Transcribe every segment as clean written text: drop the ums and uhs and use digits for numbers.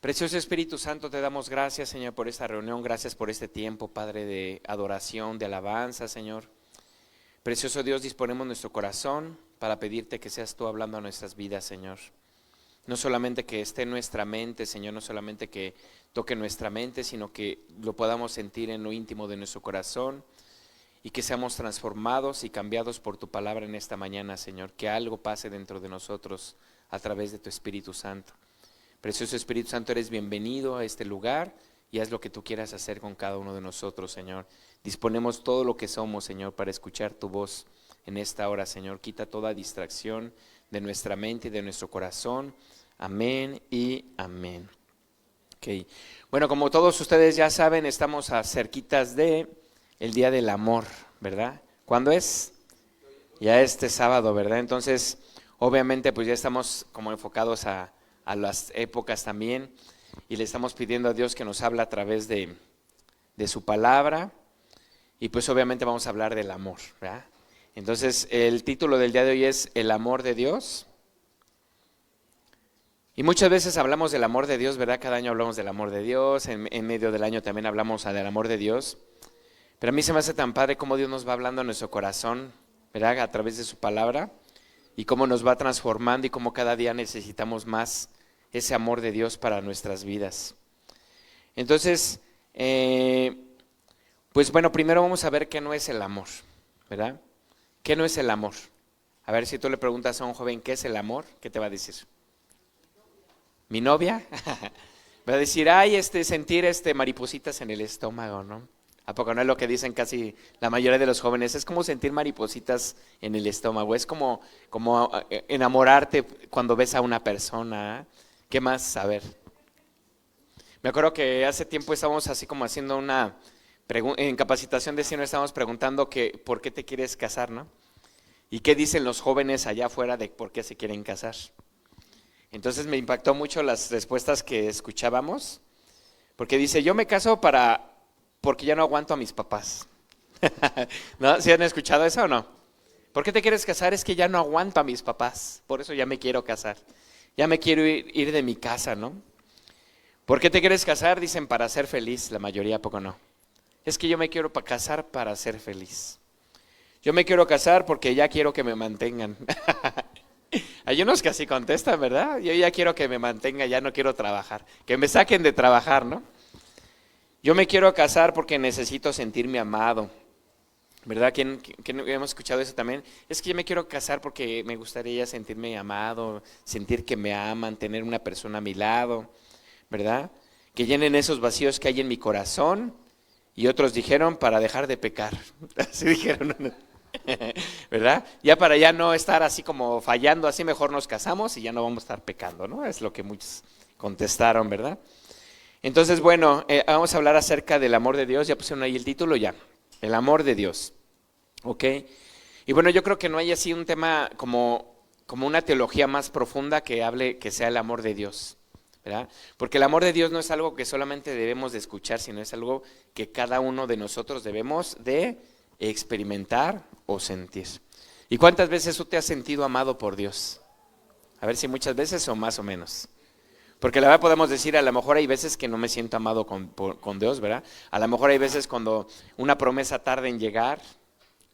Precioso Espíritu Santo, te damos gracias, Señor, por esta reunión, gracias por este tiempo, Padre, de adoración, de alabanza, Señor. Precioso Dios, disponemos nuestro corazón para pedirte que seas tú hablando a nuestras vidas, Señor. No solamente que esté en nuestra mente, Señor, no solamente que toque nuestra mente, sino que lo podamos sentir en lo íntimo de nuestro corazón y que seamos transformados y cambiados por tu palabra en esta mañana, Señor. Que algo pase dentro de nosotros a través de tu Espíritu Santo. Precioso Espíritu Santo, eres bienvenido a este lugar y haz lo que tú quieras hacer con cada uno de nosotros, Señor. Disponemos todo lo que somos, Señor, para escuchar tu voz en esta hora, Señor. Quita toda distracción de nuestra mente y de nuestro corazón. Amén y amén. Okay. Bueno, como todos ustedes ya saben, estamos a cerquitas de el Día del Amor, ¿verdad? ¿Cuándo es? Ya este sábado, ¿verdad? Entonces, obviamente, pues ya estamos como enfocados a las épocas también, y le estamos pidiendo a Dios que nos habla a través de su palabra, y pues obviamente vamos a hablar del amor, ¿verdad? Entonces el título del día de hoy es El amor de Dios, y muchas veces hablamos del amor de Dios, ¿verdad? Cada año hablamos del amor de Dios, en medio del año también hablamos del amor de Dios, pero a mí se me hace tan padre cómo Dios nos va hablando a nuestro corazón, ¿verdad? A través de su palabra, y cómo nos va transformando y cómo cada día necesitamos más ese amor de Dios para nuestras vidas. Entonces, pues bueno, primero vamos a ver qué no es el amor, ¿verdad? ¿Qué no es el amor? A ver, si tú le preguntas a un joven qué es el amor, ¿qué te va a decir? ¿Mi novia? Va a decir, ay, sentir maripositas en el estómago, ¿no? ¿A poco no es lo que dicen casi la mayoría de los jóvenes? Es como sentir maripositas en el estómago, es como enamorarte cuando ves a una persona. ¿Qué más? A ver. Me acuerdo que hace tiempo estábamos así como haciendo en capacitación de cine, estábamos preguntando que por qué te quieres casar, ¿no? Y qué dicen los jóvenes allá afuera de por qué se quieren casar. Entonces me impactó mucho las respuestas que escuchábamos, porque dice, yo me caso porque ya no aguanto a mis papás. ¿No? ¿Sí han escuchado eso o no? ¿Por qué te quieres casar? Es que ya no aguanto a mis papás, por eso ya me quiero casar. Ya me quiero ir de mi casa, ¿no? ¿Por qué te quieres casar? Dicen para ser feliz, la mayoría, ¿a poco no? Es que yo me quiero casar para ser feliz. Yo me quiero casar porque ya quiero que me mantengan. Hay unos que así contestan, ¿verdad? Yo ya quiero que me mantenga, ya no quiero trabajar. Que me saquen de trabajar, ¿no? Yo me quiero casar porque necesito sentirme amado. ¿Verdad? ¿Quién hemos escuchado eso también? Es que yo me quiero casar porque me gustaría sentirme amado, sentir que me aman, tener una persona a mi lado, ¿verdad? Que llenen esos vacíos que hay en mi corazón. Y otros dijeron para dejar de pecar. Así dijeron, ¿verdad? Ya para ya no estar así como fallando, así mejor nos casamos y ya no vamos a estar pecando, ¿no? Es lo que muchos contestaron, ¿verdad? Entonces, bueno, vamos a hablar acerca del amor de Dios. Ya pusieron ahí el título ya. El amor de Dios, ¿ok? Y bueno, yo creo que no hay así un tema como una teología más profunda que hable, que sea el amor de Dios, ¿verdad? Porque el amor de Dios no es algo que solamente debemos de escuchar, sino es algo que cada uno de nosotros debemos de experimentar o sentir. ¿Y cuántas veces tú te has sentido amado por Dios? A ver si muchas veces o más o menos. Porque la verdad podemos decir, a lo mejor hay veces que no me siento amado con Dios, ¿verdad? A lo mejor hay veces cuando una promesa tarda en llegar,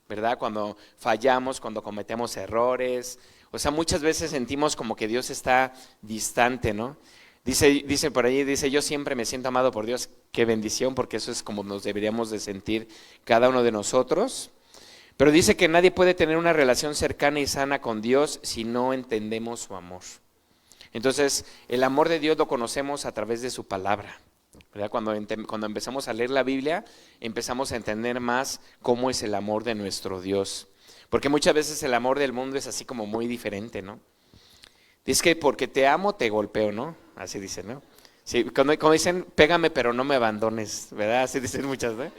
¿verdad? Cuando fallamos, cuando cometemos errores. O sea, muchas veces sentimos como que Dios está distante, ¿no? Dice por ahí, dice, yo siempre me siento amado por Dios. Qué bendición, porque eso es como nos deberíamos de sentir cada uno de nosotros. Pero dice que nadie puede tener una relación cercana y sana con Dios si no entendemos su amor. Entonces, el amor de Dios lo conocemos a través de su palabra, ¿verdad? Cuando empezamos a leer la Biblia, empezamos a entender más cómo es el amor de nuestro Dios. Porque muchas veces el amor del mundo es así como muy diferente, ¿no? Dice que porque te amo, te golpeo, ¿no? Así dicen, ¿no? Sí, como dicen, pégame pero no me abandones, ¿verdad? Así dicen muchas, ¿no?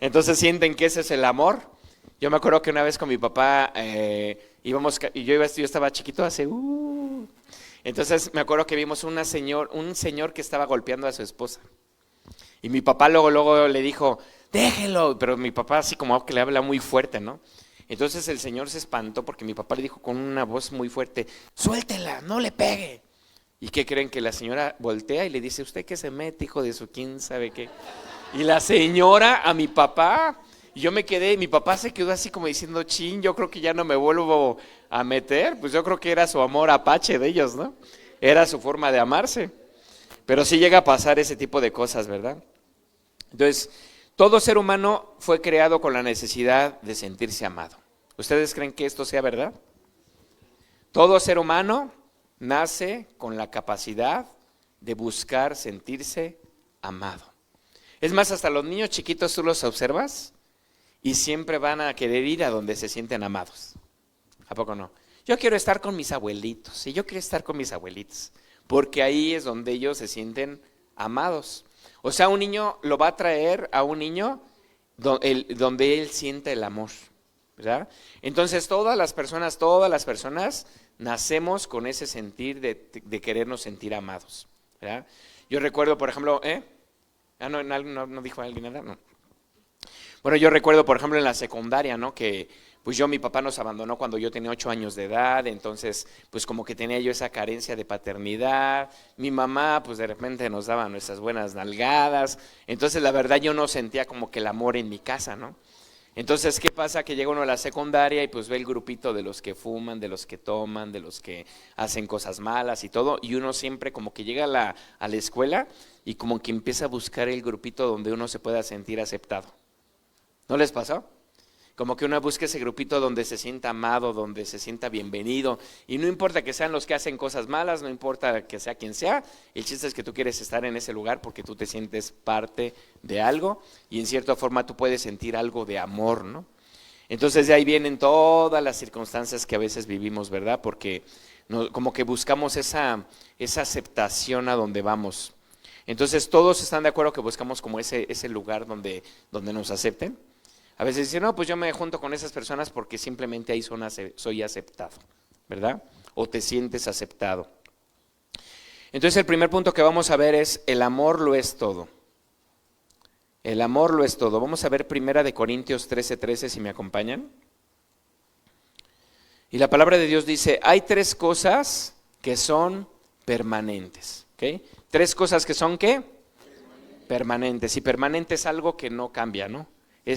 Entonces sienten que ese es el amor. Yo me acuerdo que una vez con mi papá yo estaba chiquito entonces me acuerdo que vimos un señor que estaba golpeando a su esposa. Y mi papá luego le dijo, déjelo, pero mi papá así como que le habla muy fuerte, ¿no? Entonces el señor se espantó porque mi papá le dijo con una voz muy fuerte, suéltela, no le pegue. ¿Y qué creen? Que la señora voltea y le dice, ¿usted qué se mete, hijo de su quién sabe qué? Y la señora a mi papá, y yo me quedé, mi papá se quedó así como diciendo, chin, yo creo que ya no me vuelvo a meter. Pues yo creo que era su amor apache de ellos, ¿no? Era su forma de amarse. Pero sí llega a pasar ese tipo de cosas, ¿verdad? Entonces, todo ser humano fue creado con la necesidad de sentirse amado. ¿Ustedes creen que esto sea verdad? Todo ser humano nace con la capacidad de buscar sentirse amado. Es más, hasta los niños chiquitos tú los observas y siempre van a querer ir a donde se sienten amados. ¿A poco no? Yo quiero estar con mis abuelitos, y yo quiero estar con mis abuelitos, porque ahí es donde ellos se sienten amados. O sea, un niño lo va a traer a un niño donde él siente el amor, ¿verdad? Entonces todas las personas nacemos con ese sentir de querernos sentir amados, ¿verdad? Yo recuerdo, por ejemplo, no dijo alguien nada, no. Bueno, yo recuerdo, por ejemplo, en la secundaria, ¿no? Que pues mi papá nos abandonó cuando yo tenía 8 años de edad, entonces pues como que tenía yo esa carencia de paternidad. Mi mamá pues de repente nos daba nuestras buenas nalgadas, entonces la verdad yo no sentía como que el amor en mi casa, ¿no? Entonces, ¿qué pasa? Que llega uno a la secundaria y pues ve el grupito de los que fuman, de los que toman, de los que hacen cosas malas y todo, y uno siempre como que llega a la escuela y como que empieza a buscar el grupito donde uno se pueda sentir aceptado. ¿No les pasó? Como que uno busca ese grupito donde se sienta amado, donde se sienta bienvenido, y no importa que sean los que hacen cosas malas, no importa que sea quien sea, el chiste es que tú quieres estar en ese lugar porque tú te sientes parte de algo y en cierta forma tú puedes sentir algo de amor, ¿no? Entonces de ahí vienen todas las circunstancias que a veces vivimos, ¿verdad? Porque como que buscamos esa aceptación a donde vamos. Entonces todos están de acuerdo que buscamos como ese lugar donde nos acepten. A veces dicen, no, pues yo me junto con esas personas porque simplemente ahí soy aceptado, ¿verdad? O te sientes aceptado. Entonces el primer punto que vamos a ver es, el amor lo es todo. El amor lo es todo. Vamos a ver 1 Corintios 13:13, si me acompañan. Y la palabra de Dios dice, hay 3 cosas que son permanentes. ¿Okay? 3 cosas que son, ¿qué? Permanentes. Y permanente es algo que no cambia, ¿no?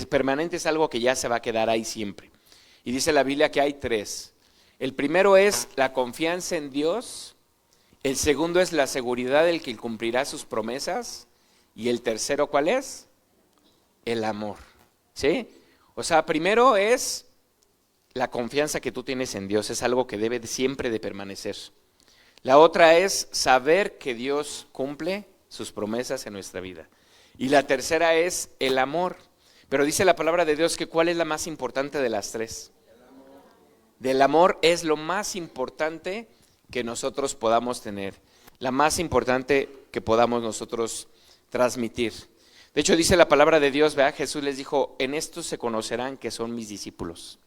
Permanente es algo que ya se va a quedar ahí siempre. Y dice la Biblia que hay 3. El primero es la confianza en Dios. El segundo es la seguridad del que cumplirá sus promesas. Y el tercero, ¿cuál es? El amor. ¿Sí? O sea, primero es la confianza que tú tienes en Dios. Es algo que debe siempre de permanecer. La otra es saber que Dios cumple sus promesas en nuestra vida. Y la tercera es el amor. Pero dice la palabra de Dios que ¿cuál es la más importante de las 3? Del amor es lo más importante que nosotros podamos tener, la más importante que podamos nosotros transmitir. De hecho dice la palabra de Dios, ¿verdad? Jesús les dijo, en esto se conocerán que son mis discípulos,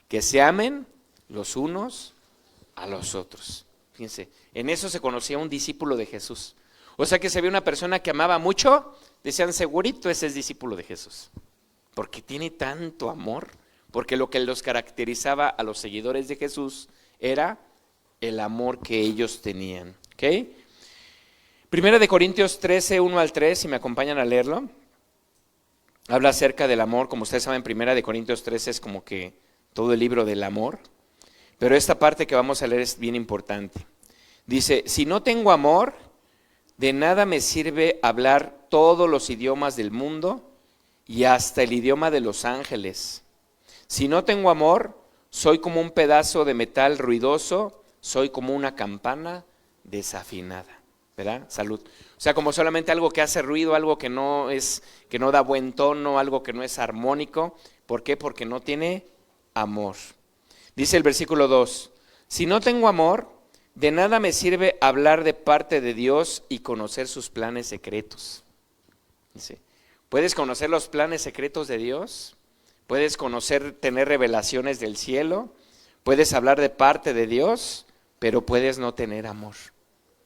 que se amen los unos a los otros. Fíjense, en eso se conocía un discípulo de Jesús. O sea que se ve una persona que amaba mucho, decían segurito ese es discípulo de Jesús. Porque tiene tanto amor, porque lo que los caracterizaba a los seguidores de Jesús era el amor que ellos tenían. ¿Okay? 1 Corintios 13, 1-3, si me acompañan a leerlo, habla acerca del amor. Como ustedes saben, 1 Corintios 13 es como que todo el libro del amor, pero esta parte que vamos a leer es bien importante. Dice, si no tengo amor, de nada me sirve hablar todos los idiomas del mundo y hasta el idioma de los ángeles. Si no tengo amor, soy como un pedazo de metal ruidoso, soy como una campana desafinada, ¿verdad? Salud. O sea, como solamente algo que hace ruido, algo que no da buen tono, algo que no es armónico. ¿Por qué? Porque no tiene amor. Dice el versículo 2, si no tengo amor, de nada me sirve hablar de parte de Dios y conocer sus planes secretos. Dice, ¿puedes conocer los planes secretos de Dios? ¿Puedes tener revelaciones del cielo? ¿Puedes hablar de parte de Dios? Pero puedes no tener amor.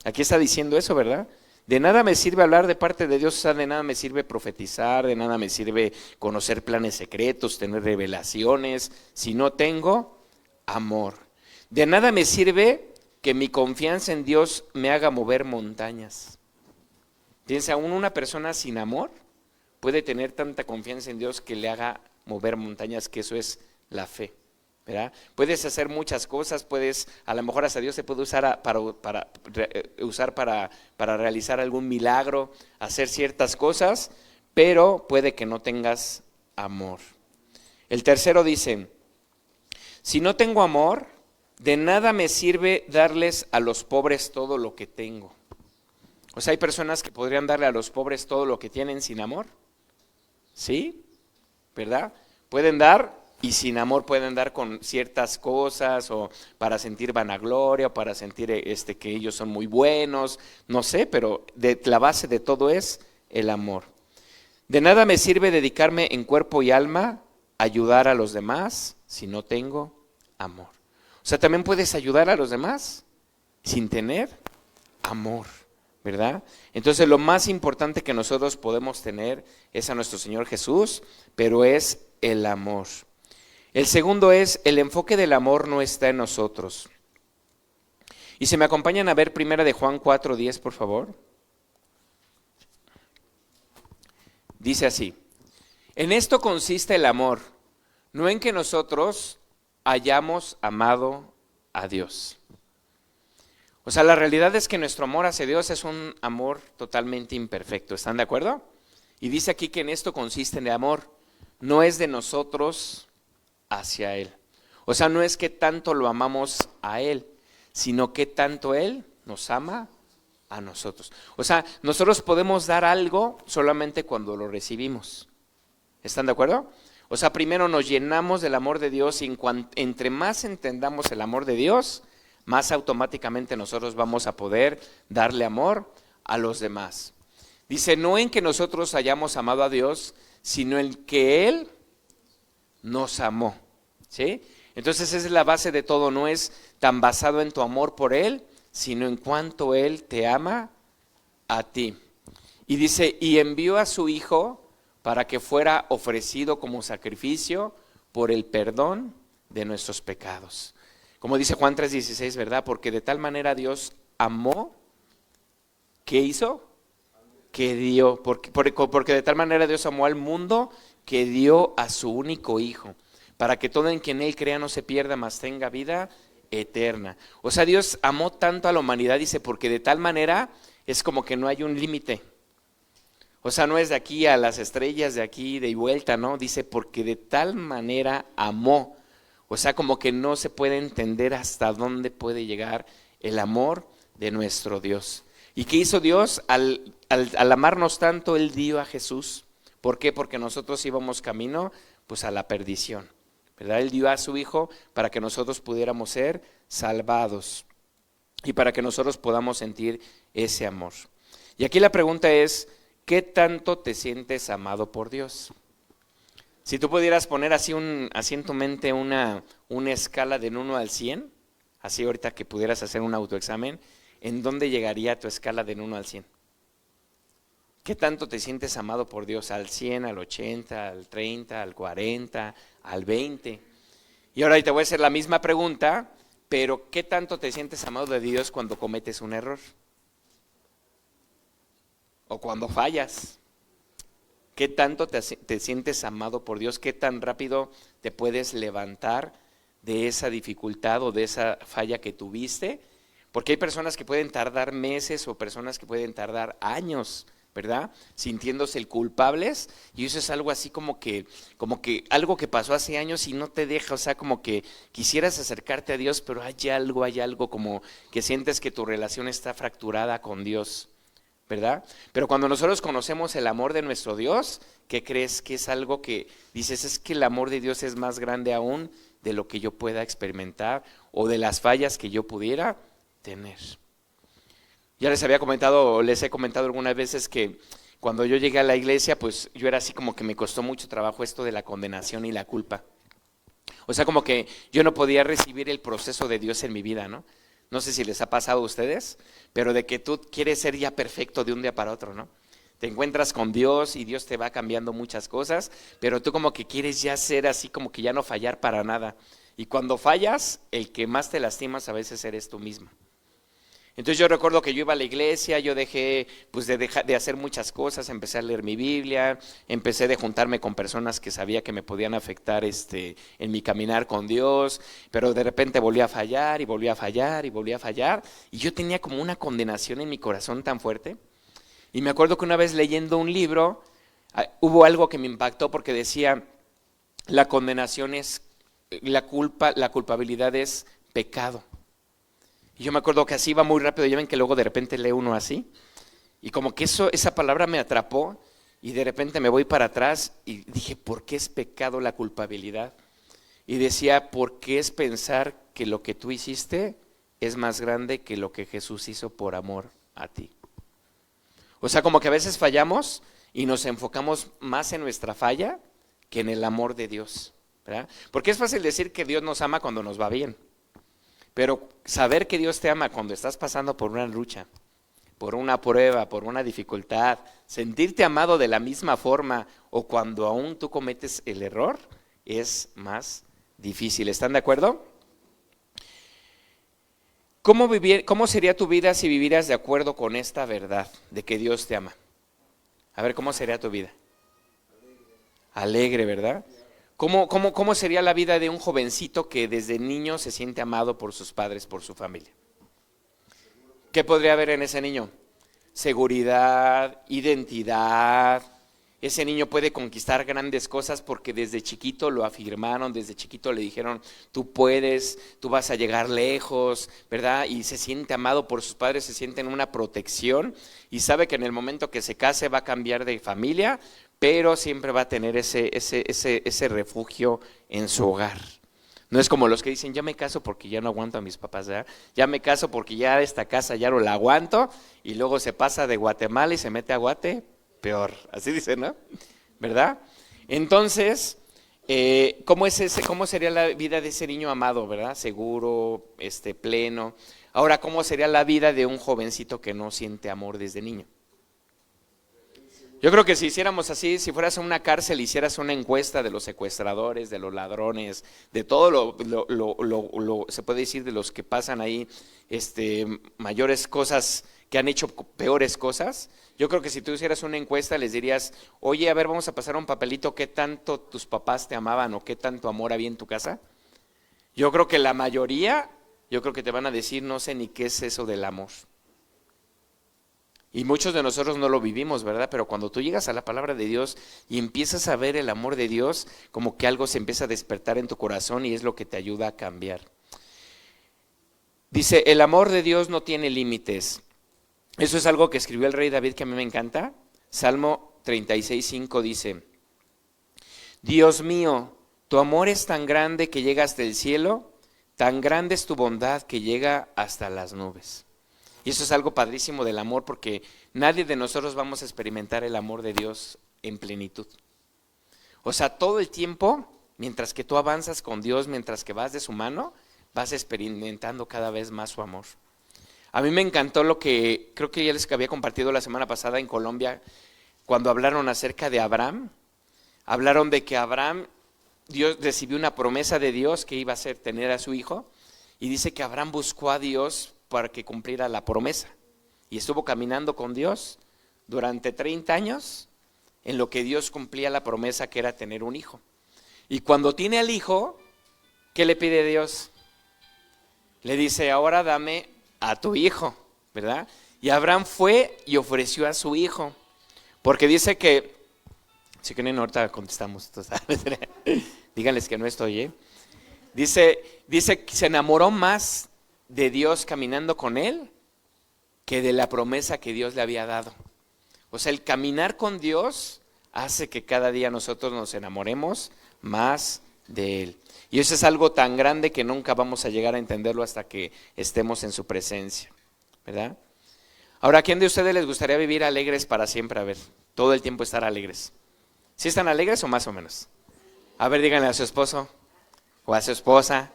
Aquí está diciendo eso, ¿verdad? De nada me sirve hablar de parte de Dios, o sea, de nada me sirve profetizar, de nada me sirve conocer planes secretos, tener revelaciones, si no tengo amor. De nada me sirve que mi confianza en Dios me haga mover montañas. Fíjense, aún una persona sin amor puede tener tanta confianza en Dios que le haga mover montañas, que eso es la fe, ¿verdad? Puedes hacer muchas cosas, a lo mejor hasta Dios te puede usar para realizar algún milagro, hacer ciertas cosas, pero puede que no tengas amor. El tercero dice, si no tengo amor, de nada me sirve darles a los pobres todo lo que tengo. O sea, hay personas que podrían darle a los pobres todo lo que tienen sin amor. ¿Sí? ¿Verdad? Pueden dar y sin amor pueden dar con ciertas cosas o para sentir vanagloria o para sentir que ellos son muy buenos, no sé, pero la base de todo es el amor. De nada me sirve dedicarme en cuerpo y alma a ayudar a los demás si no tengo amor. O sea, también puedes ayudar a los demás sin tener amor, ¿verdad? Entonces lo más importante que nosotros podemos tener es a nuestro Señor Jesús, pero es el amor. El segundo es, el enfoque del amor no está en nosotros. Y si me acompañan a ver primera de Juan 4:10, por favor. Dice así, en esto consiste el amor, no en que nosotros hayamos amado a Dios. O sea, la realidad es que nuestro amor hacia Dios es un amor totalmente imperfecto, ¿están de acuerdo? Y dice aquí que en esto consiste el amor, no es de nosotros hacia Él. O sea, no es que tanto lo amamos a Él, sino que tanto Él nos ama a nosotros. O sea, nosotros podemos dar algo solamente cuando lo recibimos. ¿Están de acuerdo? O sea, primero nos llenamos del amor de Dios y entre más entendamos el amor de Dios, más automáticamente nosotros vamos a poder darle amor a los demás. Dice, no en que nosotros hayamos amado a Dios, sino en que Él nos amó. ¿Sí? Entonces esa es la base de todo, no es tan basado en tu amor por Él, sino en cuánto Él te ama a ti. Y dice, y envió a su Hijo para que fuera ofrecido como sacrificio por el perdón de nuestros pecados. Como dice Juan 3:16, ¿verdad? Porque de tal manera Dios amó, ¿qué hizo? Que dio, porque de tal manera Dios amó al mundo que dio a su único Hijo, para que todo en quien Él crea no se pierda, mas tenga vida eterna. O sea, Dios amó tanto a la humanidad, dice, porque de tal manera es como que no hay un límite. O sea, no es de aquí a las estrellas, de aquí de vuelta, ¿no? Dice, porque de tal manera amó. O sea, como que no se puede entender hasta dónde puede llegar el amor de nuestro Dios. ¿Y qué hizo Dios? Al amarnos tanto, Él dio a Jesús. ¿Por qué? Porque nosotros íbamos camino pues a la perdición, ¿verdad? Él dio a su Hijo para que nosotros pudiéramos ser salvados y para que nosotros podamos sentir ese amor. Y aquí la pregunta es, ¿qué tanto te sientes amado por Dios? Si tú pudieras poner así en tu mente una escala del 1 al 100, así ahorita que pudieras hacer un autoexamen, ¿en dónde llegaría tu escala del 1 al 100? ¿Qué tanto te sientes amado por Dios? ¿Al 100, al 80, al 30, al 40, al 20? Y ahora te voy a hacer la misma pregunta, pero ¿qué tanto te sientes amado de Dios cuando cometes un error? O cuando fallas. ¿Qué tanto te sientes amado por Dios? ¿Qué tan rápido te puedes levantar de esa dificultad o de esa falla que tuviste? Porque hay personas que pueden tardar meses o personas que pueden tardar años, ¿verdad? Sintiéndose culpables, y eso es algo así como que algo que pasó hace años y no te deja, o sea, como que quisieras acercarte a Dios, pero hay algo como que sientes que tu relación está fracturada con Dios, ¿verdad? Pero cuando nosotros conocemos el amor de nuestro Dios, ¿qué crees? Que es algo que dices, es que el amor de Dios es más grande aún de lo que yo pueda experimentar o de las fallas que yo pudiera tener. Ya les he comentado algunas veces que cuando yo llegué a la iglesia, pues yo era así como que me costó mucho trabajo esto de la condenación y la culpa. O sea, como que yo no podía recibir el proceso de Dios en mi vida, ¿no? No sé si les ha pasado a ustedes, pero de que tú quieres ser ya perfecto de un día para otro, ¿no? Te encuentras con Dios y Dios te va cambiando muchas cosas, pero tú como que quieres ya ser así, como que ya no fallar para nada. Y cuando fallas, el que más te lastimas a veces eres tú mismo, Entonces yo recuerdo que yo iba a la iglesia, yo dejé pues de hacer muchas cosas, empecé a leer mi Biblia, empecé de juntarme con personas que sabía que me podían afectar en mi caminar con Dios, pero de repente volví a fallar y volví a fallar y volví a fallar, y yo tenía como una condenación en mi corazón tan fuerte. Y me acuerdo que una vez leyendo un libro, hubo algo que me impactó porque decía, la condenación es la culpabilidad es pecado. Y yo me acuerdo que así iba muy rápido, ya ven que luego de repente lee uno así, y como que esa palabra me atrapó, y de repente me voy para atrás y dije, ¿por qué es pecado la culpabilidad? Y decía, ¿por qué es pensar que lo que tú hiciste es más grande que lo que Jesús hizo por amor a ti? O sea, como que a veces fallamos y nos enfocamos más en nuestra falla que en el amor de Dios, ¿verdad? Porque es fácil decir que Dios nos ama cuando nos va bien. Pero saber que Dios te ama cuando estás pasando por una lucha, por una prueba, por una dificultad, sentirte amado de la misma forma o cuando aún tú cometes el error, es más difícil. ¿Están de acuerdo? ¿Cómo sería tu vida si vivieras de acuerdo con esta verdad de que Dios te ama? A ver, ¿cómo sería tu vida? Alegre, ¿verdad? ¿Cómo sería la vida de un jovencito que desde niño se siente amado por sus padres, por su familia? ¿Qué podría haber en ese niño? Seguridad, identidad. Ese niño puede conquistar grandes cosas porque desde chiquito lo afirmaron, desde chiquito le dijeron, tú puedes, tú vas a llegar lejos, ¿verdad? Y se siente amado por sus padres, se siente en una protección y sabe que en el momento que se case va a cambiar de familia, pero siempre va a tener ese refugio en su hogar. No es como los que dicen, ya me caso porque ya no aguanto a mis papás, ¿verdad? Ya me caso porque ya esta casa ya no la aguanto, y luego se pasa de Guatemala y se mete a Guate, peor, así dicen, ¿no? ¿Verdad? Entonces, ¿cómo sería la vida de ese niño amado, verdad? Seguro, pleno. Ahora, ¿cómo sería la vida de un jovencito que no siente amor desde niño? Yo creo que si hiciéramos así, si fueras a una cárcel, hicieras una encuesta de los secuestradores, de los ladrones, de todo se puede decir de los que pasan ahí, mayores cosas, que han hecho peores cosas. Yo creo que si tú hicieras una encuesta les dirías, oye, a ver, vamos a pasar un papelito, ¿qué tanto tus papás te amaban o qué tanto amor había en tu casa? Yo creo que la mayoría, yo creo que te van a decir, no sé ni qué es eso del amor. Y muchos de nosotros no lo vivimos, ¿verdad? Pero cuando tú llegas a la palabra de Dios y empiezas a ver el amor de Dios, como que algo se empieza a despertar en tu corazón y es lo que te ayuda a cambiar. Dice, el amor de Dios no tiene límites. Eso es algo que escribió el rey David que a mí me encanta. Salmo 36:5 dice, Dios mío, tu amor es tan grande que llega hasta el cielo, tan grande es tu bondad que llega hasta las nubes. Y eso es algo padrísimo del amor, porque nadie de nosotros vamos a experimentar el amor de Dios en plenitud. O sea, todo el tiempo, mientras que tú avanzas con Dios, mientras que vas de su mano, vas experimentando cada vez más su amor. A mí me encantó lo que creo que ya les había compartido la semana pasada en Colombia, cuando hablaron acerca de Abraham. Hablaron de que Abraham, Dios recibió una promesa de Dios que iba a tener a su hijo, y dice que Abraham buscó a Dios para que cumpliera la promesa. Y estuvo caminando con Dios durante 30 años en lo que Dios cumplía la promesa que era tener un hijo. Y cuando tiene al hijo, ¿qué le pide Dios? Le dice, ahora dame a tu hijo, ¿verdad? Y Abraham fue y ofreció a su hijo. Porque dice que, si quieren ahorita contestamos, díganles que no estoy, ¿eh? Dice que se enamoró más de Dios caminando con él que de la promesa que Dios le había dado. O sea, el caminar con Dios hace que cada día nosotros nos enamoremos más de Él. Y eso es algo tan grande que nunca vamos a llegar a entenderlo hasta que estemos en su presencia, ¿verdad? Ahora, ¿a quién de ustedes les gustaría vivir alegres para siempre? A ver, todo el tiempo estar alegres. ¿Sí están alegres o más o menos? A ver, díganle a su esposo, o a su esposa,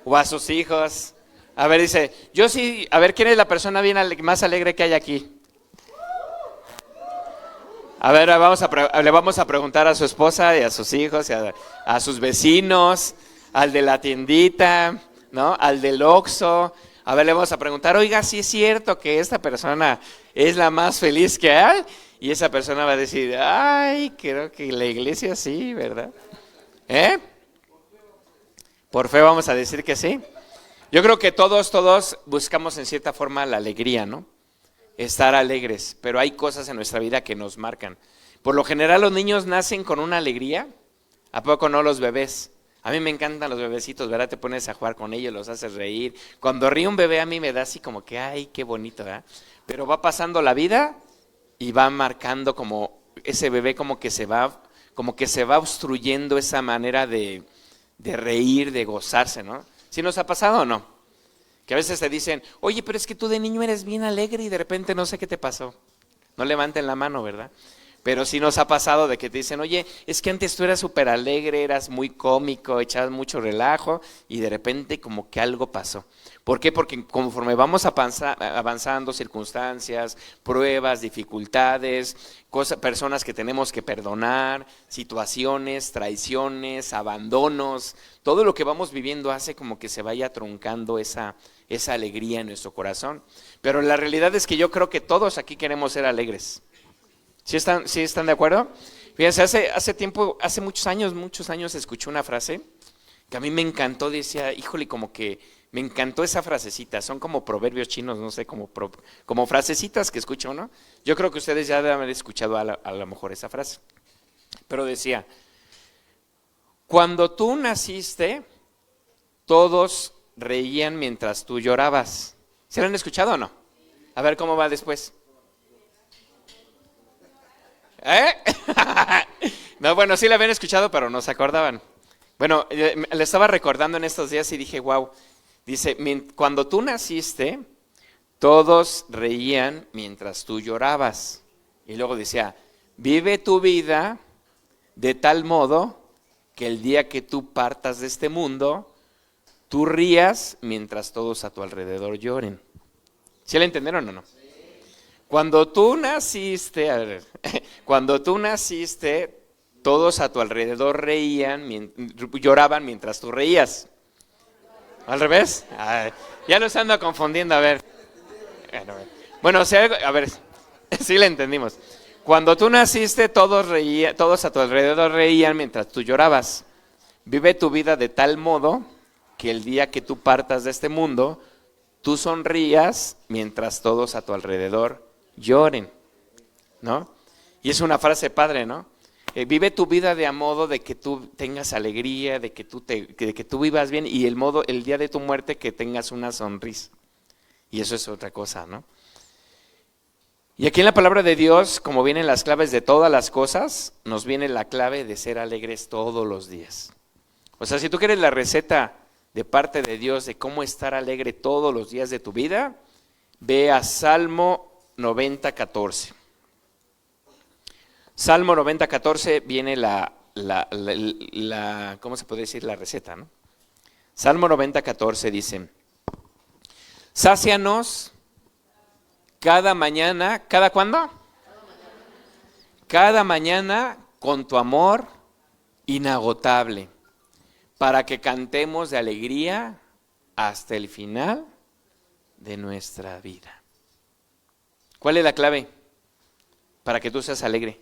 o a sus hijos. A ver, dice, yo sí, a ver, ¿quién es la persona más alegre que hay aquí? A ver, le vamos a preguntar a su esposa y a sus hijos, y a sus vecinos, al de la tiendita, ¿no? Al del Oxxo, A ver, le vamos a preguntar, oiga, ¿sí es cierto que esta persona es la más feliz que hay? Y esa persona va a decir, ay, creo que la iglesia sí, ¿verdad? ¿Eh? Por fe vamos a decir que sí. Yo creo que todos buscamos en cierta forma la alegría, ¿no? Estar alegres, pero hay cosas en nuestra vida que nos marcan. Por lo general los niños nacen con una alegría, ¿a poco no los bebés? A mí me encantan los bebecitos, ¿verdad? Te pones a jugar con ellos, los haces reír. Cuando ríe un bebé a mí me da así como que, ay, qué bonito, ¿verdad? Pero va pasando la vida y va marcando como ese bebé como que se va obstruyendo esa manera de reír, de gozarse, ¿no? ¿Sí nos ha pasado o no? Que a veces te dicen, oye, pero es que tú de niño eres bien alegre y de repente no sé qué te pasó. No levanten la mano, ¿verdad? Pero sí nos ha pasado de que te dicen, oye, es que antes tú eras súper alegre, eras muy cómico, echabas mucho relajo y de repente como que algo pasó. ¿Por qué? Porque conforme vamos avanzando, circunstancias, pruebas, dificultades, personas que tenemos que perdonar, situaciones, traiciones, abandonos, todo lo que vamos viviendo hace como que se vaya truncando esa alegría en nuestro corazón. Pero la realidad es que yo creo que todos aquí queremos ser alegres. ¿Sí están de acuerdo? Fíjense, hace tiempo, hace muchos años escuché una frase que a mí me encantó, decía, híjole, como que me encantó esa frasecita, son como proverbios chinos, no sé, como frasecitas que escucho, ¿no? Yo creo que ustedes ya deben haber escuchado a lo mejor esa frase, pero decía, cuando tú naciste, todos reían mientras tú llorabas. ¿Se lo han escuchado o no? A ver cómo va después. ¿Eh? No, bueno, sí la habían escuchado, pero no se acordaban. Bueno, le estaba recordando en estos días y dije, wow, dice, cuando tú naciste, todos reían mientras tú llorabas. Y luego decía, vive tu vida de tal modo que el día que tú partas de este mundo, tú rías mientras todos a tu alrededor lloren. ¿Sí la entendieron o no? Cuando tú naciste, a ver, cuando tú naciste, todos a tu alrededor lloraban mientras tú reías. ¿Al revés? Ay, ya los ando confundiendo, a ver. Bueno, o sea, a ver, sí le entendimos. Cuando tú naciste, todos a tu alrededor reían mientras tú llorabas. Vive tu vida de tal modo que el día que tú partas de este mundo, tú sonrías mientras todos a tu alrededor lloren, ¿no? Y es una frase padre, ¿no? Vive tu vida de a modo de que tú tengas alegría, de que tú vivas bien y el día de tu muerte que tengas una sonrisa. Y eso es otra cosa, ¿no? Y aquí en la palabra de Dios, como vienen las claves de todas las cosas, nos viene la clave de ser alegres todos los días. O sea, si tú quieres la receta de parte de Dios de cómo estar alegre todos los días de tu vida, ve a Salmo 90:14. Salmo 90:14 viene ¿cómo se puede decir? La receta, ¿no? Salmo 90:14 dice, sácianos cada mañana, ¿cada cuándo? Cada mañana con tu amor inagotable, para que cantemos de alegría hasta el final de nuestra vida. ¿Cuál es la clave para que tú seas alegre?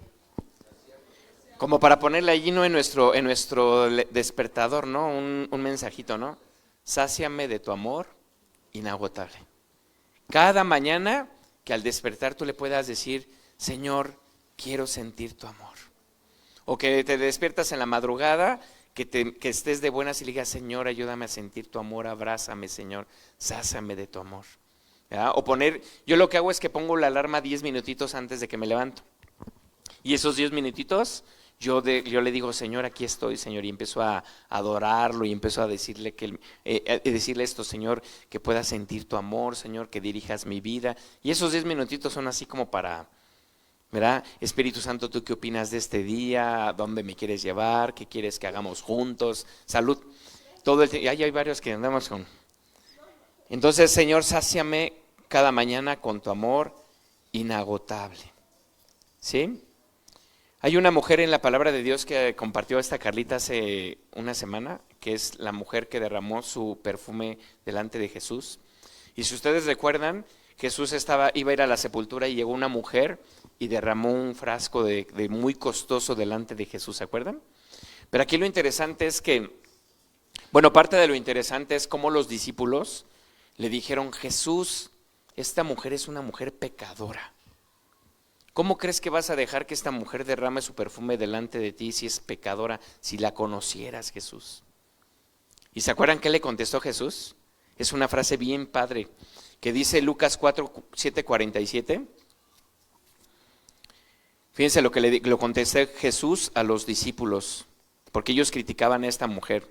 Como para ponerle allí, ¿no? en nuestro despertador, ¿no? Un mensajito, ¿no? Sáciame de tu amor inagotable. Cada mañana que al despertar tú le puedas decir, Señor, quiero sentir tu amor. O que te despiertas en la madrugada, que estés de buenas y le digas, Señor, ayúdame a sentir tu amor, abrázame, Señor, sáciame de tu amor. ¿Verdad? Yo lo que hago es que pongo la alarma 10 minutitos antes de que me levanto. Y esos 10 minutitos yo le digo, Señor, aquí estoy, Señor, y empiezo a adorarlo y empiezo a decirle decirle esto, Señor, que pueda sentir tu amor, Señor, que dirijas mi vida. Y esos 10 minutitos son así como para, ¿verdad? Espíritu Santo, ¿tú qué opinas de este día? ¿A dónde me quieres llevar? ¿Qué quieres que hagamos juntos? Salud. Hay varios que andamos con. Entonces, Señor, sáciame cada mañana con tu amor inagotable. ¿Sí? Hay una mujer en la palabra de Dios que compartió esta Carlita hace una semana, que es la mujer que derramó su perfume delante de Jesús. Y si ustedes recuerdan, Jesús iba a ir a la sepultura y llegó una mujer y derramó un frasco de muy costoso delante de Jesús, ¿se acuerdan? Pero aquí lo interesante es que, bueno, parte de lo interesante es cómo los discípulos le dijeron: Jesús, esta mujer es una mujer pecadora. ¿Cómo crees que vas a dejar que esta mujer derrame su perfume delante de ti si es pecadora, si la conocieras, Jesús? ¿Y se acuerdan qué le contestó Jesús? Es una frase bien padre que dice Lucas 4:47. Fíjense lo que lo contestó Jesús a los discípulos, porque ellos criticaban a esta mujer.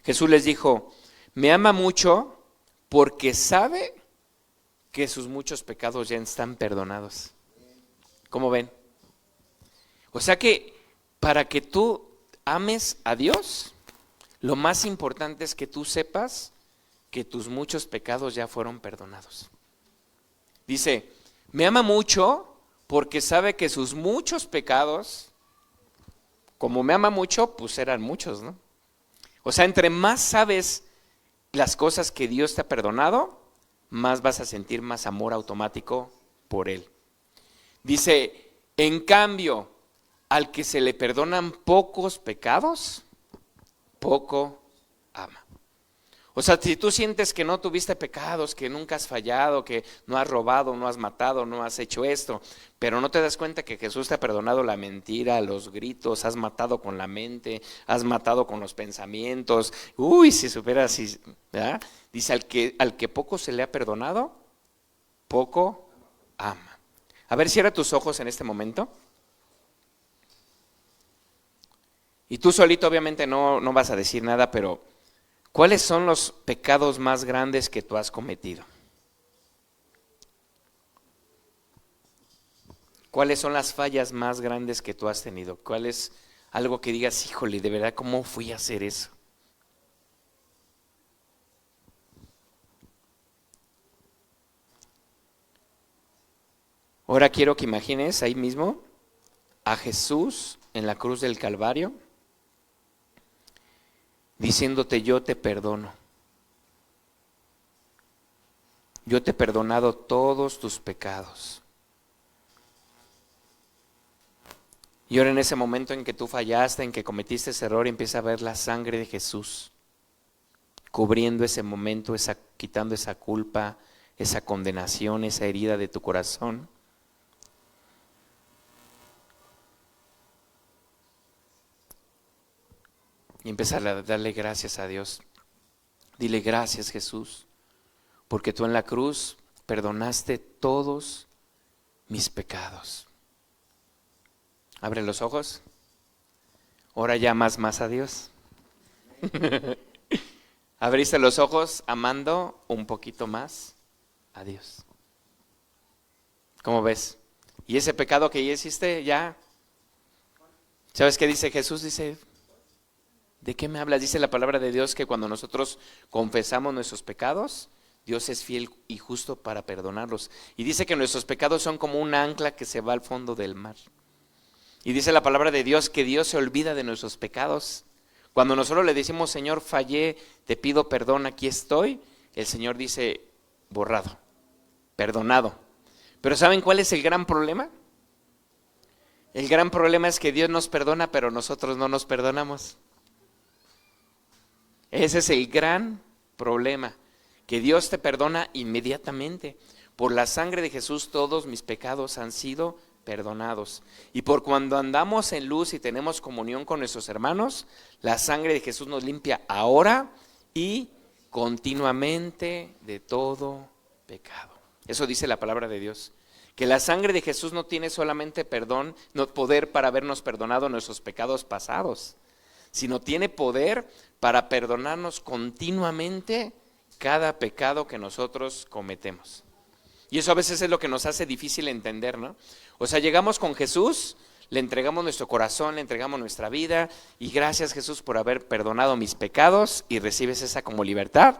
Jesús les dijo: me ama mucho porque sabe que sus muchos pecados ya están perdonados. ¿Cómo ven? O sea que para que tú ames a Dios, lo más importante es que tú sepas que tus muchos pecados ya fueron perdonados. Dice: me ama mucho porque sabe que sus muchos pecados, como me ama mucho, pues eran muchos, ¿no? O sea, entre más sabes las cosas que Dios te ha perdonado, más vas a sentir más amor automático por Él. Dice: en cambio, al que se le perdonan pocos pecados, poco ama. O sea, si tú sientes que no tuviste pecados, que nunca has fallado, que no has robado, no has matado, no has hecho esto, pero no te das cuenta que Jesús te ha perdonado la mentira, los gritos, has matado con la mente, has matado con los pensamientos. Uy, si supieras, ¿verdad? Dice: al que poco se le ha perdonado, poco ama. A ver, cierra tus ojos en este momento. Y tú solito obviamente no vas a decir nada, pero ¿cuáles son los pecados más grandes que tú has cometido? ¿Cuáles son las fallas más grandes que tú has tenido? ¿Cuál es algo que digas: híjole, de verdad, cómo fui a hacer eso? Ahora quiero que imagines ahí mismo a Jesús en la cruz del Calvario, diciéndote: yo te perdono. Yo te he perdonado todos tus pecados. Y ahora en ese momento en que tú fallaste, en que cometiste ese error, empieza a ver la sangre de Jesús cubriendo ese momento, quitando esa culpa, esa condenación, esa herida de tu corazón. Y empezar a darle gracias a Dios. Dile: gracias, Jesús, porque tú en la cruz perdonaste todos mis pecados. Abre los ojos. Ahora llamas más a Dios. Abriste los ojos amando un poquito más a Dios. ¿Cómo ves? Y ese pecado que ya hiciste, ya. ¿Sabes qué dice Jesús? Dice: ¿de qué me hablas? Dice la palabra de Dios que cuando nosotros confesamos nuestros pecados, Dios es fiel y justo para perdonarlos. Y dice que nuestros pecados son como un ancla que se va al fondo del mar. Y dice la palabra de Dios que Dios se olvida de nuestros pecados. Cuando nosotros le decimos: Señor, fallé, te pido perdón, aquí estoy, el Señor dice: borrado, perdonado. Pero ¿saben cuál es el gran problema? El gran problema es que Dios nos perdona, pero nosotros no nos perdonamos. Ese es el gran problema, que Dios te perdona inmediatamente. Por la sangre de Jesús todos mis pecados han sido perdonados. Y por cuando andamos en luz y tenemos comunión con nuestros hermanos, la sangre de Jesús nos limpia ahora y continuamente de todo pecado. Eso dice la palabra de Dios. Que la sangre de Jesús no tiene solamente perdón, no poder para habernos perdonado nuestros pecados pasados, sino tiene poder para perdonarnos continuamente cada pecado que nosotros cometemos. Y eso a veces es lo que nos hace difícil entender, ¿no? O sea, llegamos con Jesús, le entregamos nuestro corazón, le entregamos nuestra vida, y gracias, Jesús, por haber perdonado mis pecados, y recibes esa como libertad.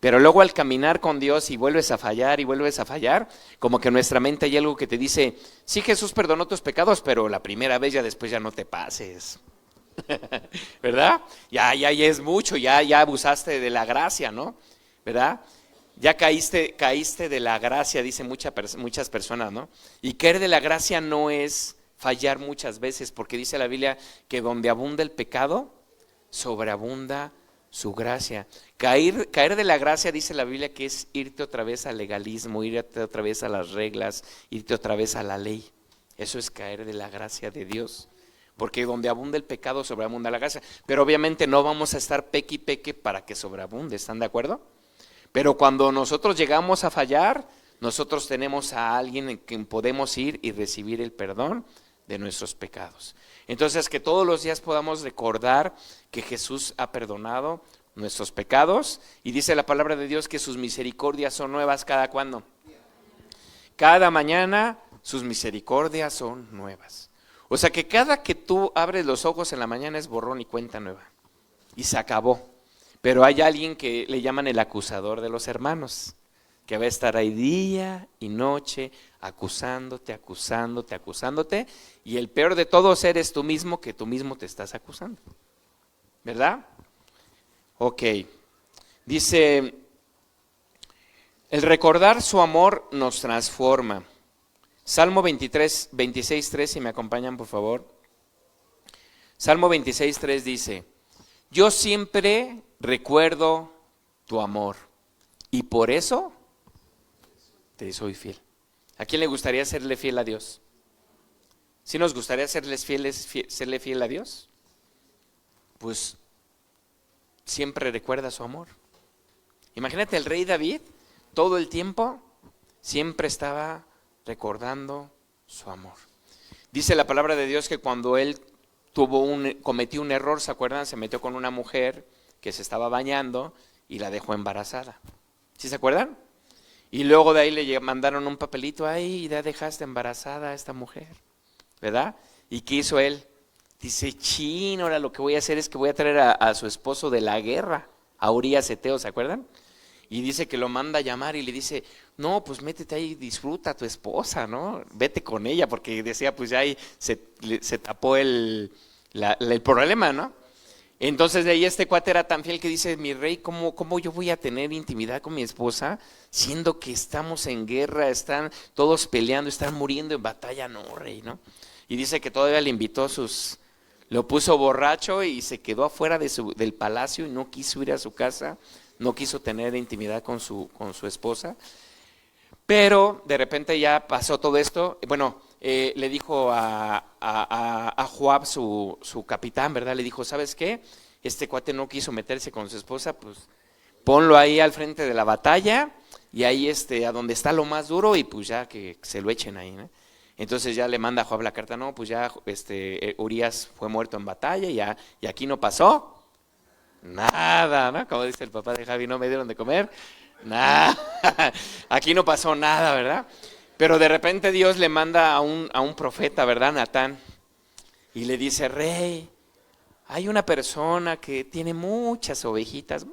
Pero luego al caminar con Dios y vuelves a fallar, como que en nuestra mente hay algo que te dice: sí, Jesús perdonó tus pecados, pero la primera vez ya después ya no te pases. ¿Verdad? Ya es mucho, ya abusaste de la gracia, ¿no? ¿Verdad? Ya caíste de la gracia, dicen muchas personas, ¿no? Y caer de la gracia no es fallar muchas veces, porque dice la Biblia que donde abunda el pecado, sobreabunda su gracia. Caer de la gracia, dice la Biblia, que es irte otra vez al legalismo, irte otra vez a las reglas, irte otra vez a la ley. Eso es caer de la gracia de Dios. Porque donde abunda el pecado, sobreabunda la gracia. Pero obviamente no vamos a estar peque y peque para que sobreabunde, ¿están de acuerdo? Pero cuando nosotros llegamos a fallar, nosotros tenemos a alguien en quien podemos ir y recibir el perdón de nuestros pecados. Entonces, que todos los días podamos recordar que Jesús ha perdonado nuestros pecados, y dice la palabra de Dios que sus misericordias son nuevas cada cuando. Cada mañana sus misericordias son nuevas. O sea que cada que tú abres los ojos en la mañana es borrón y cuenta nueva. Y se acabó. Pero hay alguien que le llaman el acusador de los hermanos, que va a estar ahí día y noche acusándote, y el peor de todos eres tú mismo, que tú mismo te estás acusando. ¿Verdad? Ok. Dice, el recordar su amor nos transforma. Salmo 26:3, si me acompañan por favor. Salmo 26:3 dice, yo siempre recuerdo tu amor y por eso te soy fiel. ¿A quién le gustaría serle fiel a Dios? ¿Sí nos gustaría serle fiel a Dios? Pues siempre recuerda su amor. Imagínate el rey David, todo el tiempo siempre estaba recordando su amor. Dice la palabra de Dios que cuando él cometió un error, ¿se acuerdan? Se metió con una mujer que se estaba bañando y la dejó embarazada. ¿Sí se acuerdan? Y luego de ahí le mandaron un papelito, ay, ya dejaste embarazada a esta mujer, ¿verdad? ¿Y qué hizo él? Dice, chin, ahora lo que voy a hacer es que voy a traer a su esposo de la guerra, a Urías Eteo, ¿se acuerdan? Y dice que lo manda a llamar y le dice, no, pues métete ahí, disfruta a tu esposa, ¿no? Vete con ella, porque decía, pues ya ahí se tapó el problema, ¿no? Entonces de ahí este cuate era tan fiel que dice, mi rey, ¿cómo yo voy a tener intimidad con mi esposa siendo que estamos en guerra, están todos peleando, están muriendo en batalla? No, rey, ¿no? Y dice que todavía le invitó lo puso borracho y se quedó afuera del palacio y no quiso ir a su casa, no quiso tener intimidad con su esposa. Pero de repente ya pasó todo esto, bueno, le dijo a Joab, su capitán, ¿verdad? Le dijo, ¿sabes qué? Este cuate no quiso meterse con su esposa, pues ponlo ahí al frente de la batalla y ahí a donde está lo más duro y pues ya que se lo echen ahí, ¿no? Entonces ya le manda a Joab la carta, no, pues ya Urías fue muerto en batalla y aquí no pasó nada, ¿no? Como dice el papá de Javi, no me dieron de comer, nada, aquí no pasó nada, ¿verdad? Pero de repente Dios le manda a un profeta, ¿verdad? Natán, y le dice, rey, hay una persona que tiene muchas ovejitas,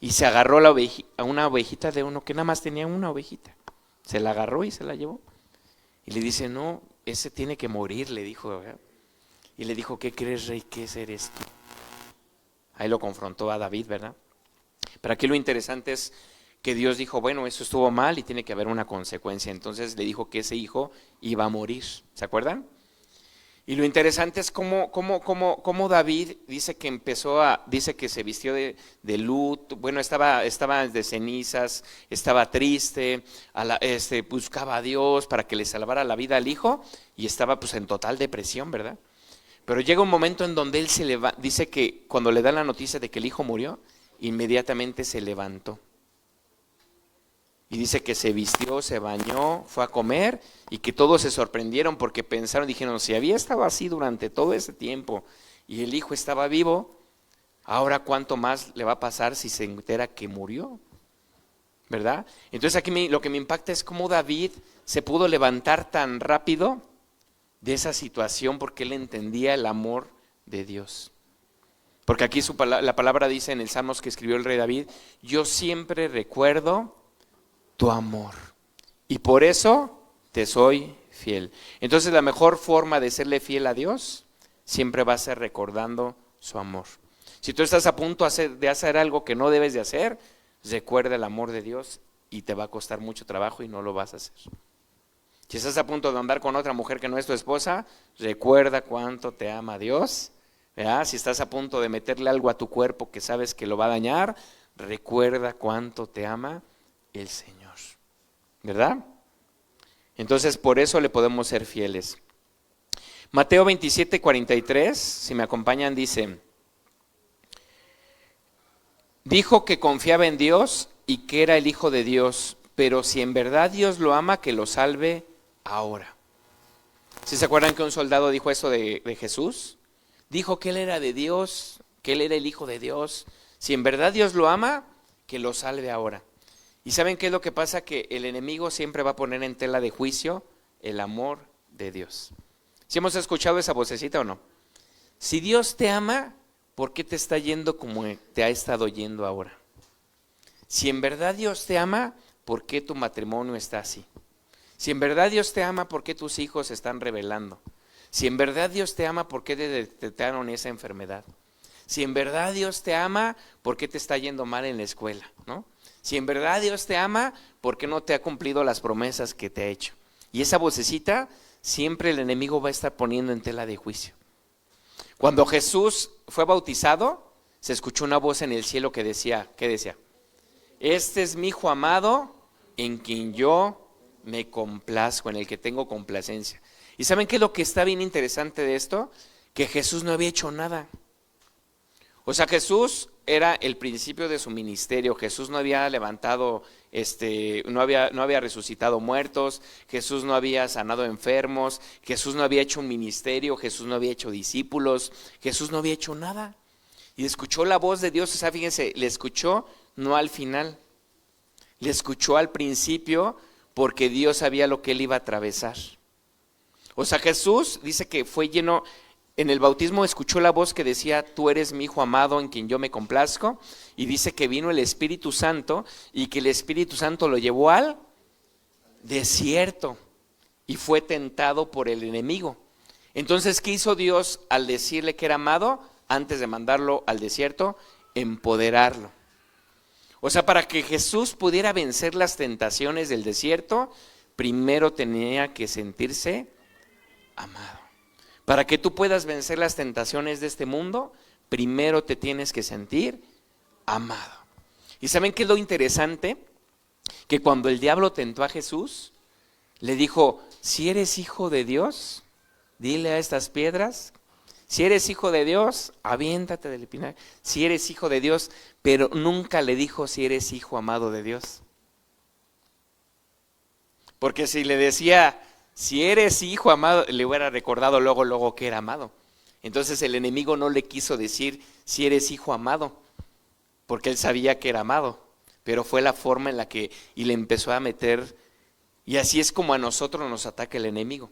y se agarró a una ovejita de uno que nada más tenía una ovejita, se la agarró y se la llevó, y le dice, no, ese tiene que morir, le dijo, ¿verdad? Y le dijo, ¿qué crees, rey? ¿Qué eres tú? Ahí lo confrontó a David, ¿verdad? Pero aquí lo interesante es que Dios dijo, bueno, eso estuvo mal y tiene que haber una consecuencia. Entonces le dijo que ese hijo iba a morir, ¿se acuerdan? Y lo interesante es cómo David dice que se vistió de luto, bueno, estaba de cenizas, estaba triste, buscaba a Dios para que le salvara la vida al hijo y estaba pues en total depresión, ¿verdad? Pero llega un momento en donde él dice que cuando le dan la noticia de que el hijo murió, inmediatamente se levantó. Y dice que se vistió, se bañó, fue a comer y que todos se sorprendieron porque dijeron, si había estado así durante todo ese tiempo y el hijo estaba vivo, ahora cuánto más le va a pasar si se entera que murió, ¿verdad? Entonces aquí lo que me impacta es cómo David se pudo levantar tan rápido de esa situación porque él entendía el amor de Dios. Porque aquí la palabra dice en el Salmos que escribió el rey David, yo siempre recuerdo tu amor y por eso te soy fiel. Entonces la mejor forma de serle fiel a Dios siempre va a ser recordando su amor. Si tú estás a punto de hacer algo que no debes de hacer, recuerda el amor de Dios y te va a costar mucho trabajo y no lo vas a hacer. Si estás a punto de andar con otra mujer que no es tu esposa, recuerda cuánto te ama Dios, ¿verdad? Si estás a punto de meterle algo a tu cuerpo que sabes que lo va a dañar, recuerda cuánto te ama el Señor, ¿verdad? Entonces por eso le podemos ser fieles. Mateo 27:43, si me acompañan, dice: dijo que confiaba en Dios y que era el Hijo de Dios, pero si en verdad Dios lo ama, que lo salve ahora. ¿Sí se acuerdan que un soldado dijo eso de Jesús? Dijo que Él era de Dios, que Él era el Hijo de Dios. Si en verdad Dios lo ama, que lo salve ahora. ¿Y saben qué es lo que pasa? Que el enemigo siempre va a poner en tela de juicio el amor de Dios. ¿Sí hemos escuchado esa vocecita o no? Si Dios te ama, ¿por qué te está yendo como te ha estado yendo ahora? Si en verdad Dios te ama, ¿por qué tu matrimonio está así? Si en verdad Dios te ama, ¿por qué tus hijos se están rebelando? Si en verdad Dios te ama, ¿por qué te detectaron esa enfermedad? Si en verdad Dios te ama, ¿por qué te está yendo mal en la escuela? ¿No? Si en verdad Dios te ama, ¿por qué no te ha cumplido las promesas que te ha hecho? Y esa vocecita siempre el enemigo va a estar poniendo en tela de juicio. Cuando Jesús fue bautizado, se escuchó una voz en el cielo que decía, ¿qué decía? Este es mi Hijo amado, en quien yo me complazco, en el que tengo complacencia. ¿Y saben qué es lo que está bien interesante de esto? Que Jesús no había hecho nada. O sea, Jesús era el principio de su ministerio. Jesús no había levantado, no había resucitado muertos. Jesús no había sanado enfermos. Jesús no había hecho un ministerio. Jesús no había hecho discípulos. Jesús no había hecho nada. Y escuchó la voz de Dios. O sea, fíjense, le escuchó no al final. Le escuchó al principio porque Dios sabía lo que él iba a atravesar. O sea, Jesús dice que fue lleno. En el bautismo escuchó la voz que decía, tú eres mi Hijo amado en quien yo me complazco, y dice que vino el Espíritu Santo y que el Espíritu Santo lo llevó al desierto y fue tentado por el enemigo. Entonces, ¿qué hizo Dios al decirle que era amado? Antes de mandarlo al desierto, empoderarlo. O sea, para que Jesús pudiera vencer las tentaciones del desierto, primero tenía que sentirse amado. Para que tú puedas vencer las tentaciones de este mundo, primero te tienes que sentir amado. ¿Y saben qué es lo interesante? Que cuando el diablo tentó a Jesús, le dijo, si eres hijo de Dios, dile a estas piedras, si eres hijo de Dios, aviéntate del pinar. Si eres hijo de Dios, pero nunca le dijo si eres hijo amado de Dios. Porque si le decía, si eres hijo amado, le hubiera recordado luego que era amado. Entonces el enemigo no le quiso decir si eres hijo amado, porque él sabía que era amado, pero fue la forma en la que, y le empezó a meter, y así es como a nosotros nos ataca el enemigo.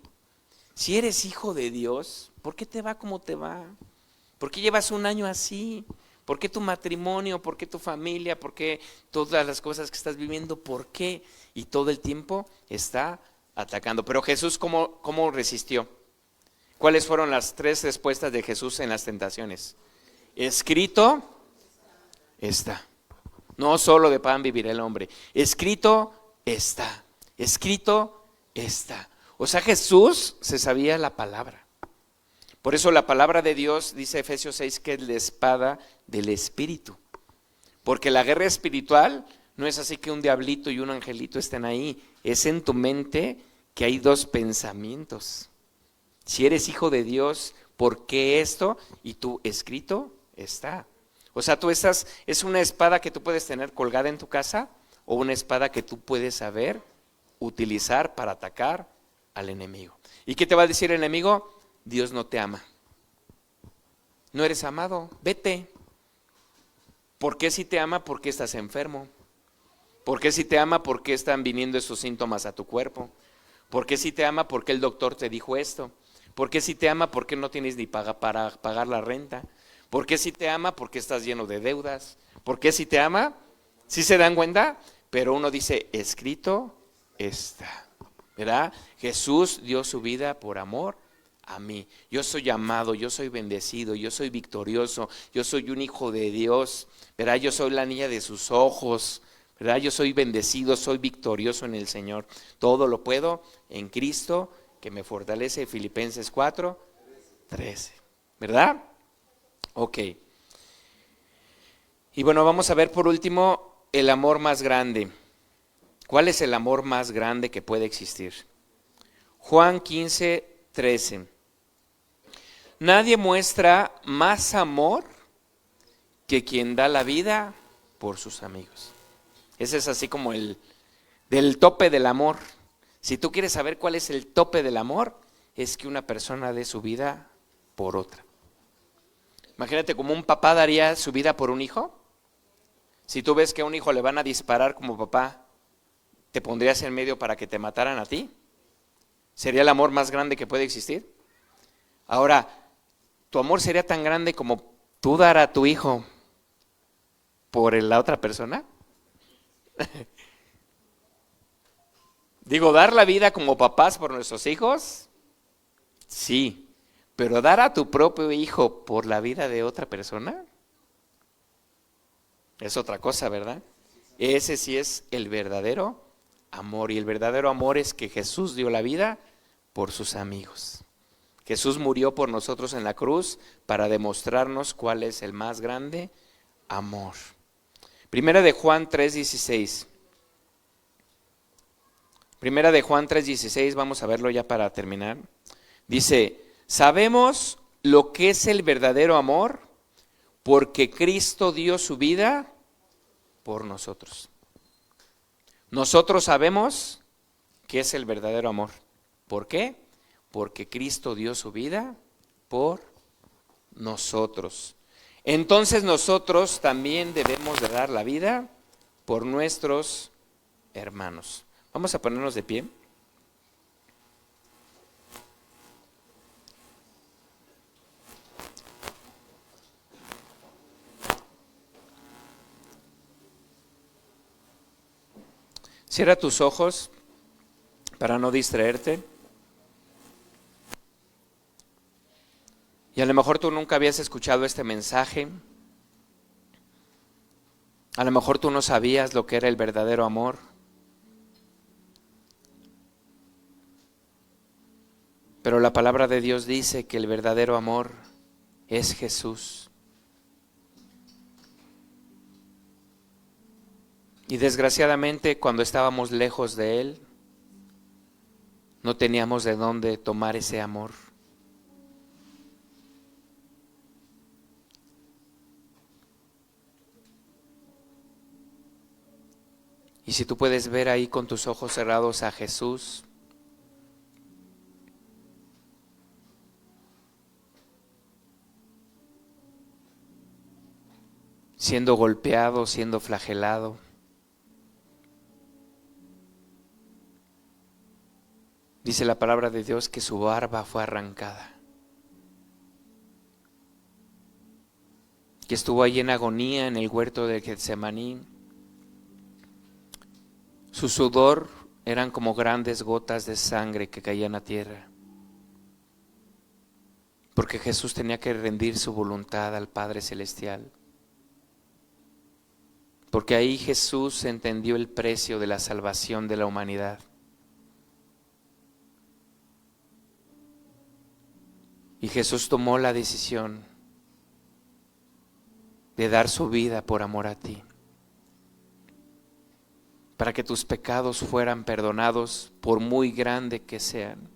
Si eres hijo de Dios, ¿por qué te va como te va? ¿Por qué llevas un año así? ¿Por qué tu matrimonio? ¿Por qué tu familia? ¿Por qué todas las cosas que estás viviendo? ¿Por qué? Y todo el tiempo está atacando. Pero Jesús, ¿cómo resistió? ¿Cuáles fueron las 3 respuestas de Jesús en las tentaciones? Escrito está. No solo de pan vivirá el hombre. Escrito está. Escrito está. O sea, Jesús se sabía la palabra. Por eso la palabra de Dios, dice Efesios 6, que es la espada del Espíritu. Porque la guerra espiritual no es así que un diablito y un angelito estén ahí. Es en tu mente que hay 2 pensamientos. Si eres hijo de Dios, ¿por qué esto? Y tú, escrito está. O sea, es una espada que tú puedes tener colgada en tu casa o una espada que tú puedes saber utilizar para atacar al enemigo. ¿Y qué te va a decir el enemigo? Dios no te ama. No eres amado, vete. ¿Por qué si te ama? ¿Por qué estás enfermo? ¿Por qué si te ama? ¿Por qué están viniendo esos síntomas a tu cuerpo? ¿Por qué si te ama? ¿Por qué el doctor te dijo esto? ¿Por qué si te ama? ¿Por qué no tienes ni para pagar la renta? ¿Por qué si te ama? ¿Por qué estás lleno de deudas? ¿Por qué si te ama? ¿Sí se dan cuenta? Pero uno dice, escrito está, ¿verdad? Jesús dio su vida por amor a mí. Yo soy amado, yo soy bendecido, yo soy victorioso, yo soy un hijo de Dios, ¿verdad? Yo soy la niña de sus ojos, ¿verdad? Yo soy bendecido, soy victorioso en el Señor. Todo lo puedo en Cristo que me fortalece. Filipenses 4:13, ¿verdad? Ok. Y bueno, vamos a ver por último el amor más grande. ¿Cuál es el amor más grande que puede existir? Juan 15:13. Nadie muestra más amor que quien da la vida por sus amigos. Ese es así como el del tope del amor. Si tú quieres saber cuál es el tope del amor, es que una persona dé su vida por otra. Imagínate como un papá daría su vida por un hijo. Si tú ves que a un hijo le van a disparar como papá, ¿te pondrías en medio para que te mataran a ti? ¿Sería el amor más grande que puede existir? Ahora, ¿tu amor sería tan grande como tú dar a tu hijo por la otra persona? Digo, dar la vida como papás por nuestros hijos, sí, pero dar a tu propio hijo por la vida de otra persona, es otra cosa, ¿verdad? Ese sí es el verdadero amor, y el verdadero amor es que Jesús dio la vida por sus amigos. Jesús murió por nosotros en la cruz para demostrarnos cuál es el más grande amor. Primera de Juan 3:16. Primera de Juan 3:16, vamos a verlo ya para terminar. Dice, sabemos lo que es el verdadero amor porque Cristo dio su vida por nosotros. Nosotros sabemos qué es el verdadero amor. ¿Por qué? Porque Cristo dio su vida por nosotros. Entonces nosotros también debemos de dar la vida por nuestros hermanos. Vamos a ponernos de pie. Cierra tus ojos para no distraerte. Y a lo mejor tú nunca habías escuchado este mensaje. A lo mejor tú no sabías lo que era el verdadero amor. Pero la palabra de Dios dice que el verdadero amor es Jesús. Y desgraciadamente cuando estábamos lejos de Él, no teníamos de dónde tomar ese amor. Y si tú puedes ver ahí con tus ojos cerrados a Jesús, siendo golpeado, siendo flagelado, dice la palabra de Dios que su barba fue arrancada, que estuvo ahí en agonía en el huerto de Getsemaní. Su sudor eran como grandes gotas de sangre que caían a tierra, porque Jesús tenía que rendir su voluntad al Padre Celestial. Porque ahí Jesús entendió el precio de la salvación de la humanidad. Y Jesús tomó la decisión de dar su vida por amor a ti, para que tus pecados fueran perdonados por muy grande que sean,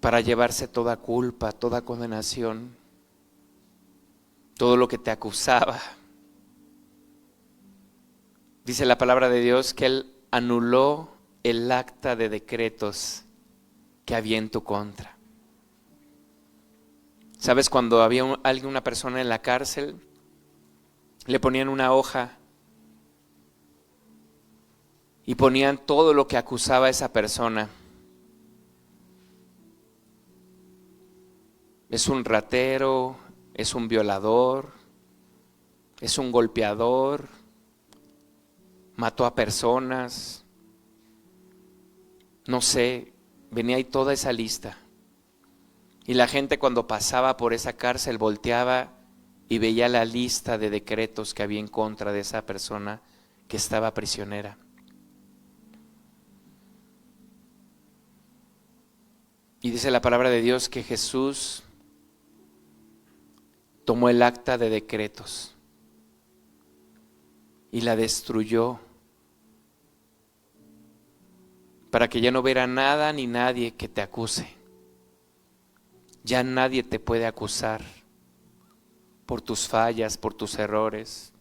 para llevarse toda culpa, toda condenación, todo lo que te acusaba. Dice la palabra de Dios que Él anuló el acta de decretos que había en tu contra. ¿Sabes? Cuando había una persona en la cárcel, le ponían una hoja y ponían todo lo que acusaba a esa persona. Es un ratero, es un violador, es un golpeador, mató a personas, no sé, venía ahí toda esa lista. Y la gente cuando pasaba por esa cárcel volteaba y veía la lista de decretos que había en contra de esa persona que estaba prisionera. Y dice la palabra de Dios que Jesús tomó el acta de decretos y la destruyó para que ya no hubiera nada ni nadie que te acuse. Ya nadie te puede acusar por tus fallas, por tus errores.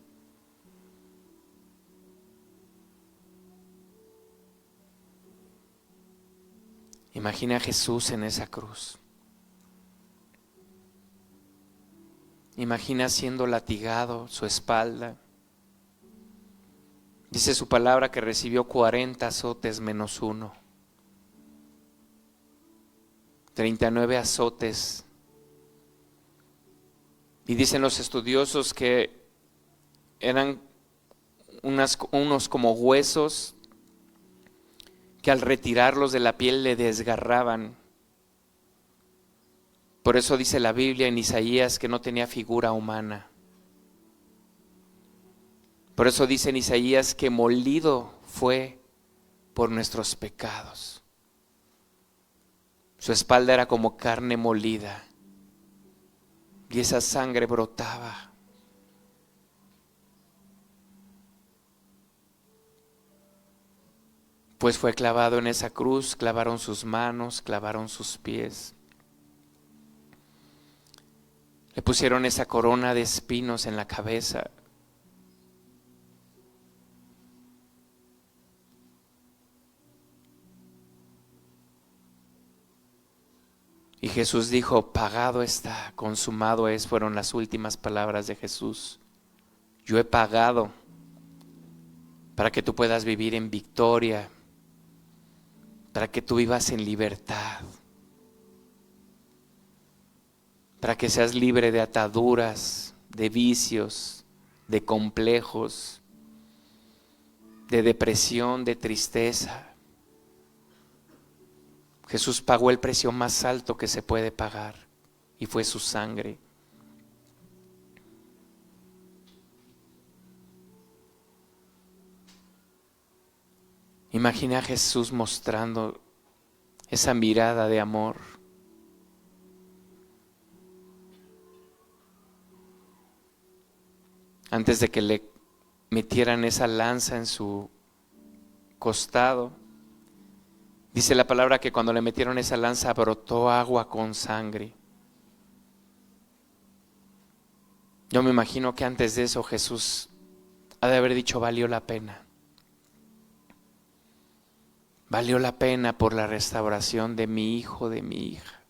Imagina a Jesús en esa cruz. Imagina siendo latigado su espalda. Dice su palabra que recibió 40 azotes menos uno. 39 azotes. Y dicen los estudiosos que eran unos como huesos que al retirarlos de la piel le desgarraban. Por eso dice la Biblia en Isaías que no tenía figura humana. Por eso dice en Isaías que molido fue por nuestros pecados. Su espalda era como carne molida y esa sangre brotaba. Pues fue clavado en esa cruz, clavaron sus manos, clavaron sus pies. Le pusieron esa corona de espinos en la cabeza. Y Jesús dijo, pagado está, consumado es, fueron las últimas palabras de Jesús. Yo he pagado para que tú puedas vivir en victoria, para que tú vivas en libertad, para que seas libre de ataduras, de vicios, de complejos, de depresión, de tristeza. Jesús pagó el precio más alto que se puede pagar y fue su sangre. Imagina a Jesús mostrando esa mirada de amor. Antes de que le metieran esa lanza en su costado, dice la palabra que cuando le metieron esa lanza brotó agua con sangre. Yo me imagino que antes de eso Jesús ha de haber dicho valió la pena. Valió la pena por la restauración de mi hijo, de mi hija.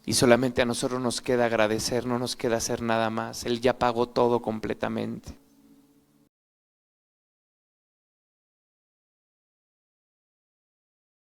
Y solamente a nosotros nos queda agradecer, no nos queda hacer nada más. Él ya pagó todo completamente.